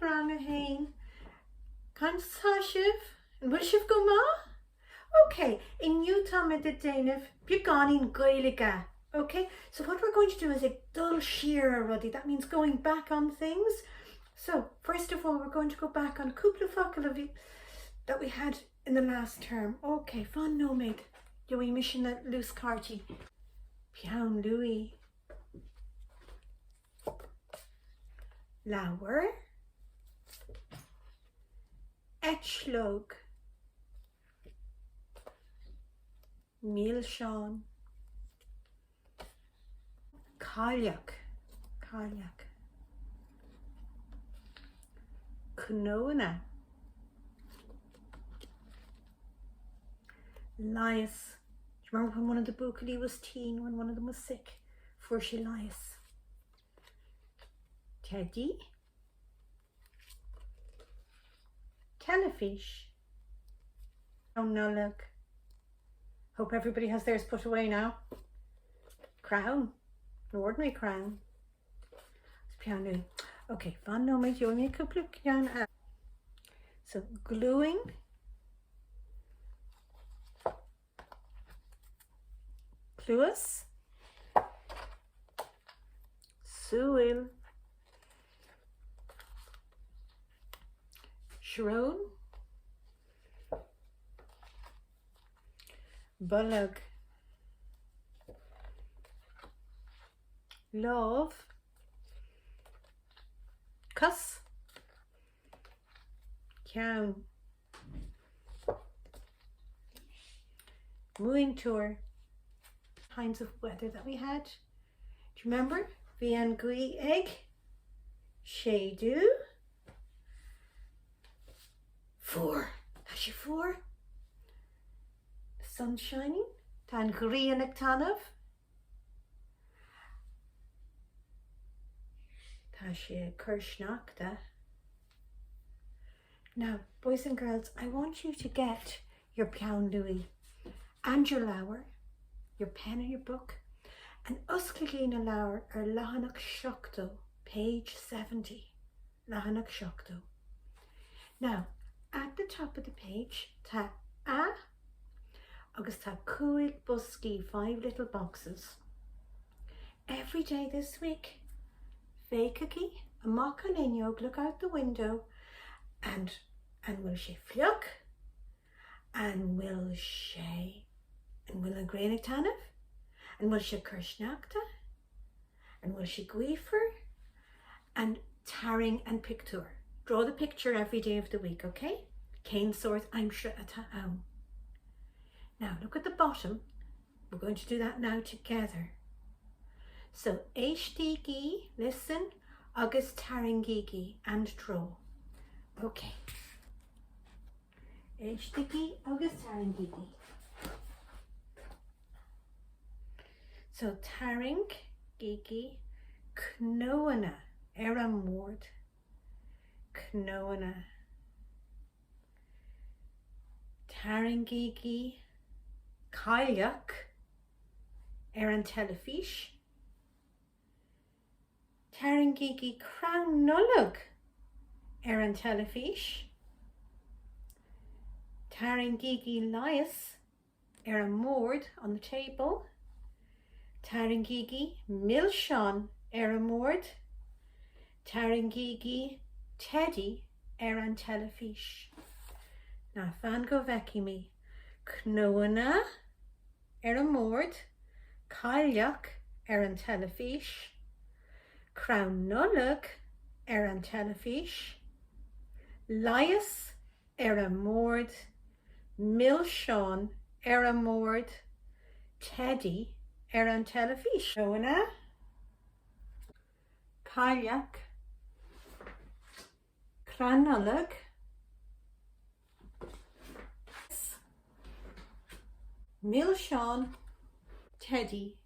rang a hain. Kan sashif and wishif go ma? Okay, in Utah med the Danif, Bugan in Gaeilge. Okay, so what we're going to do is a dull shear already. That means going back on things. So first of all, we're going to go back on couple of that we had in the last term. Okay, fun no maid. Do we mission that loose carty? Pian Louis. Lauer. Etchlog. Mealshawn. Gaeilge. Knona. Lias. Do you remember when one of the Buckley was teen, when one of them was sick? For she lias. Teddy. Telefish. Oh no, look. Hope everybody has theirs put away now. Crown. An ordinary crown. It's piano. Okay, fan no mate, you make a couple of piano. So gluing. Cluas. Suil. Shrone. Bullock. Love. Cuss. Cow. Mooing tour. Kinds of weather that we had. Do you remember? Vian Gaeilge. Shadu. 4. That's your 4. The sun shining. Tan Grian Tanov. Tasha Kershnakta. Now, boys and girls, I want you to get your Pian Louis and your Lauer, your pen and your book, and Usclagina Lauer or Lahanach Shokto, page 70. Lahanach Shokto. Now, at the top of the page, ta a, agus ta cuig busky 5 little boxes. Every day this week, Fakaki, a mock-a-ninog, look out the window, and will she fluck, and will a grainic tanif, and will she kershnakta, and will she guifer, and tarring and picture. Draw the picture every day of the week, okay? Cane swords, I'm sure at home. Now look at the bottom. We're going to do that now together. So HDG, listen, August Taringigi and draw. Okay. HDG, August Taringigi. So Taringigi, Knoana, Eramward, Knoana. Taringigi, Gaeilge, Eran Telefish. Taringigi crown nulug, Eran Telefish. Taringigi lias, Eran Mord on the table. Taringigi Milshon, Eran Mord. Taringigi Teddy, Eran Telefish. Now fan go veki me. Knoana, Eran Mord. Gaeilge, Eran Telefish. Crown nulug, Eran Telefish. Lias, Eran Mord. Milshon, Eran Mord. Teddy, Eran Telefish. Knoana, Gaeilge, Crown nulug. Milshon, Teddy,